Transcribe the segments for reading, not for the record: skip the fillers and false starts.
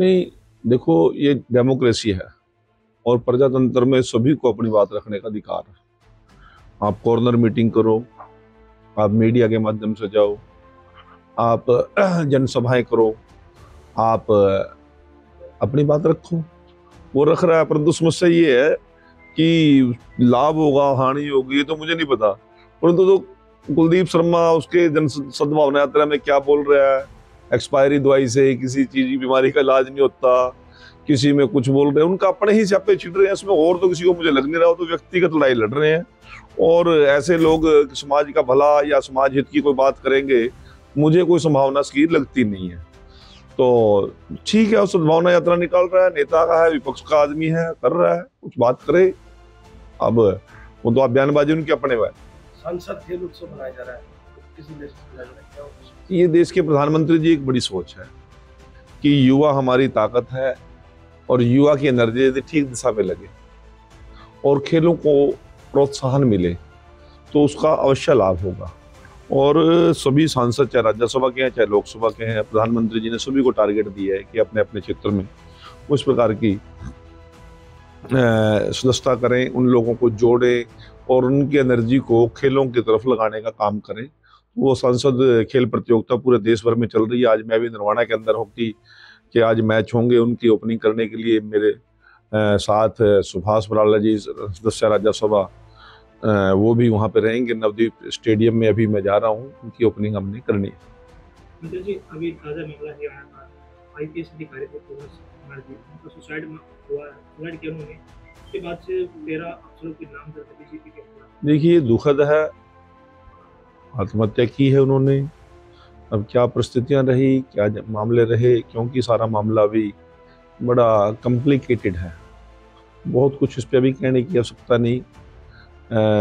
नहीं, देखो ये डेमोक्रेसी है और प्रजातंत्र में सभी को अपनी बात रखने का अधिकार है। आप कॉर्नर मीटिंग करो, आप मीडिया के माध्यम से जाओ, आप जनसभाएं करो, आप अपनी बात रखो। वो रख रहा है, परंतु समस्या ये है कि लाभ होगा हानि होगी ये तो मुझे नहीं पता, परंतु तो कुलदीप शर्मा उसके जन सद्भावना यात्रा में क्या बोल रहा है, एक्सपायरी दवाई से किसी चीज की बीमारी का इलाज नहीं होता, किसी में कुछ बोल रहे हैं, उनका अपने ही स्यापे छिड़ रहे हैं इसमें, और तो किसी को मुझे लग नहीं रहा, हो तो व्यक्तिगत लड़ाई लड़ रहे हैं। और ऐसे लोग समाज का भला या समाज हित की कोई बात करेंगे, मुझे कोई संभावना इसकी लगती नहीं है। तो ठीक है, सद्भावना यात्रा निकाल रहा है, नेता का है, विपक्ष का आदमी है, कर रहा है, कुछ बात करे। अब वो तो आप बयानबाजी उनके अपने हुए। संसद खेल उत्सव मनाया जा रहा है, किसी देश से लग रहा है क्या? ये देश के प्रधानमंत्री जी एक बड़ी सोच है कि युवा हमारी ताकत है और युवा की एनर्जी यदि ठीक दिशा में लगे और खेलों को प्रोत्साहन मिले तो उसका अवश्य लाभ होगा। और सभी सांसद, चाहे राज्यसभा के हैं चाहे लोकसभा के हैं, प्रधानमंत्री जी ने सभी को टारगेट दिया है कि अपने अपने क्षेत्र में उस प्रकार की सदस्यता करें, उन लोगों को जोड़ें और उनकी एनर्जी को खेलों की तरफ लगाने का काम करें। वो संसद खेल प्रतियोगिता पूरे देश भर में चल रही है। आज मैं भी निर्वाणा के अंदर हॉकी के आज मैच होंगे, उनकी ओपनिंग करने के लिए मेरे साथ सुभाष बराला जी, सदस्य राज्यसभा, वो भी वहाँ पे रहेंगे। नवदीप स्टेडियम में अभी मैं जा रहा हूँ, उनकी ओपनिंग हमने करनी है। मंत्री जी, अभी ताज़ा मामला हरियाणा का, आईपीएस अधिकारी थे उनका सुसाइड हुआ, सुसाइड किया उन्होंने, उसके बाद से 13 अफसरों के नाम दर्ज बीजेपी के खिलाफ। देखिए, दुखद है, आत्महत्या की है उन्होंने। अब क्या परिस्थितियां रही, क्या मामले रहे, क्योंकि सारा मामला भी बड़ा कॉम्प्लिकेटेड है, बहुत कुछ इस पर अभी कहने की आवश्यकता नहीं।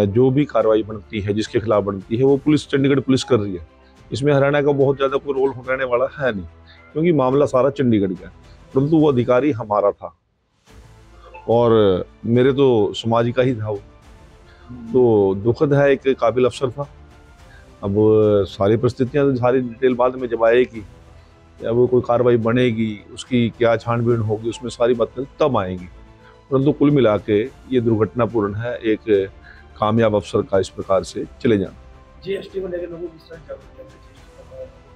जो भी कार्रवाई बनती है, जिसके खिलाफ बनती है, वो पुलिस, चंडीगढ़ पुलिस कर रही है। इसमें हरियाणा का बहुत ज़्यादा कोई रोल रहने वाला है नहीं, क्योंकि मामला सारा चंडीगढ़ का है। परंतु वो अधिकारी हमारा था और मेरे तो समाज का ही था वो, तो दुखद है, एक काबिल अफसर था। अब सारी परिस्थितियाँ, सारी डिटेल बाद में जब आएगी, या वो कोई कार्रवाई बनेगी, उसकी क्या छानबीन होगी, उसमें सारी बातें तब आएंगी। परंतु कुल मिला के ये दुर्घटनापूर्ण है, एक कामयाब अफसर का इस प्रकार से चले जाना। जीएसटी को लेकर लोगों की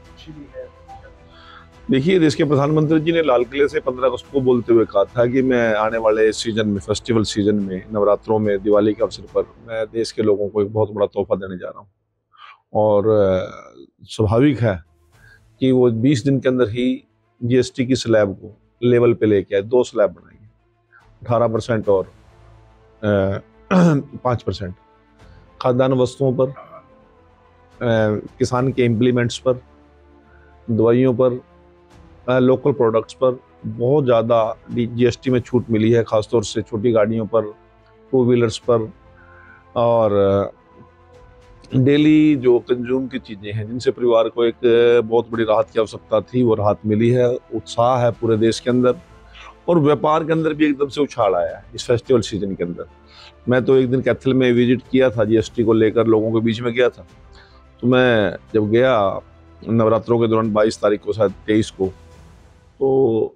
खुशी भी है। देखिए, देश के प्रधानमंत्री जी ने लाल किले से 15 अगस्त को बोलते हुए कहा था कि मैं आने वाले सीजन में, फेस्टिवल सीजन में, नवरात्रों में, दिवाली के अवसर पर मैं देश के लोगों को एक बहुत बड़ा तोहफा देने जा रहा हूँ। और स्वाभाविक है कि वो 20 दिन के अंदर ही जीएसटी की स्लैब को लेवल पे लेके आए। 2 स्लैब बनाएंगे, 18% और 5%। खाद्यान्न वस्तुओं पर, किसान के इम्प्लीमेंट्स पर, दवाइयों पर, लोकल प्रोडक्ट्स पर बहुत ज़्यादा जीएसटी में छूट मिली है, खासतौर से छोटी गाड़ियों पर, 2 व्हीलर्स पर। और डेली जो कंज्यूम की चीज़ें हैं, जिनसे परिवार को एक बहुत बड़ी राहत की आवश्यकता थी, वो राहत मिली है। उत्साह है पूरे देश के अंदर और व्यापार के अंदर भी एकदम से उछाल आया है इस फेस्टिवल सीजन के अंदर। मैं तो एक दिन कैथल में विजिट किया था, जीएसटी को लेकर लोगों के बीच में गया था। तो मैं जब गया नवरात्रों के दौरान 22 तारीख को, शायद 23 को, तो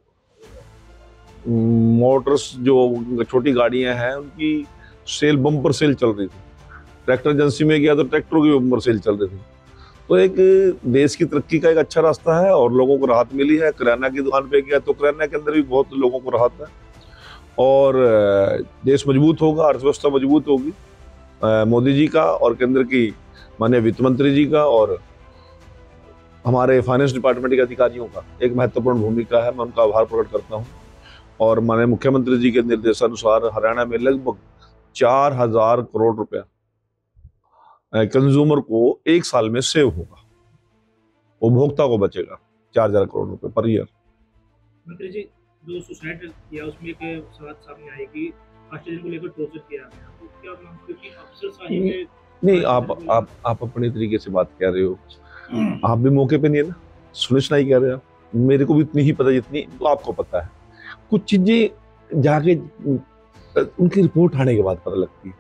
मोटर्स जो छोटी गाड़ियां हैं उनकी सेल, बम्पर सेल चल रही थी। ट्रैक्टर एजेंसी में गया तो ट्रैक्टरों की बम्पर सेल चल रही थी। तो एक देश की तरक्की का एक अच्छा रास्ता है और लोगों को राहत मिली है। किराना की दुकान पे गया तो किराना के अंदर भी बहुत लोगों को राहत है और देश मजबूत होगा, अर्थव्यवस्था मजबूत होगी। मोदी जी का और केंद्र की माननीय वित्त मंत्री जी का और हमारे फाइनेंस डिपार्टमेंट के अधिकारियों का एक महत्वपूर्ण भूमिका है। मैं उनका आभार प्रकट करता हूँ। और माननीय मुख्यमंत्री जी के निर्देशानुसार हरियाणा में लगभग 4000 करोड़ रुपया कंज्यूमर को एक साल में सेव होगा, उपभोक्ता को बचेगा 4000 करोड़ रुपए पर ईयर। मंत्री जी, जो सुसाइड किया उसमें एक बात सामने आई कि ऑस्ट्रेलियन को लेकर टॉर्चर किया गया, तो क्या क्योंकि अफसरशाही में नहीं, आप अपने तरीके से बात कर रहे हो, आप भी मौके पे नहीं है ना, सुने सुनाई कह रहे हो। मेरे को भी इतनी ही पता जितनी तो आपको पता है। कुछ चीजें जाके उनकी रिपोर्ट आने के बाद पता लगती है,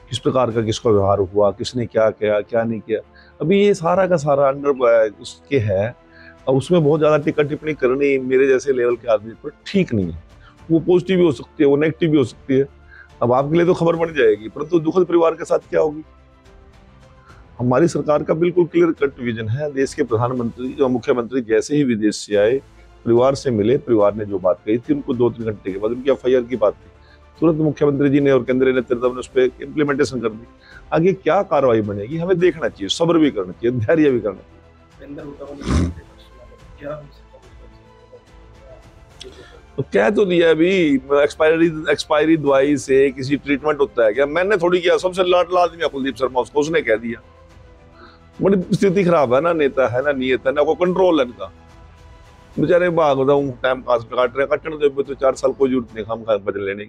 किस प्रकार का किसका व्यवहार हुआ, किसने क्या किया क्या नहीं किया। अभी ये सारा का सारा अंडर उसके है अब उसमें बहुत ज्यादा टिक्का टिप्पणी करनी मेरे जैसे लेवल के आदमी पर ठीक नहीं है। वो पॉजिटिव भी हो सकती है, वो नेगेटिव भी हो सकती है। अब आपके लिए तो खबर बन जाएगी, परंतु दुखद परिवार के साथ क्या होगी? हमारी सरकार का बिल्कुल क्लियर कट विजन है। देश के प्रधानमंत्री और मुख्यमंत्री जैसे ही विदेश से आए, परिवार से मिले, परिवार ने जो बात कही थी उनको 2-3 घंटे के बाद उनकी एफआईआर की बात थी, तुरंत मुख्यमंत्री जी ने और केंद्रीय नेतृत्व ने उस पर इम्प्लीमेंटेशन कर दी। आगे क्या कार्रवाई बनेगी हमें देखना चाहिए, सब्र भी करना चाहिए, धैर्य भी करना चाहिए। तो कह तो दिया अभी, एक्सपायरी दवाई से किसी ट्रीटमेंट होता है क्या? मैंने थोड़ी किया, सबसे लाडला आदमी है कुलदीप शर्मा, उसने कह दिया। बड़ी स्थिति खराब है ना, नेता है ना, नियत है ना, कोई कंट्रोल है इनका। बेचारे भाग बताऊं टाइम पास काट रहे, काटने तो 4 साल कोई जरूरत नहीं हम बदल लेने की।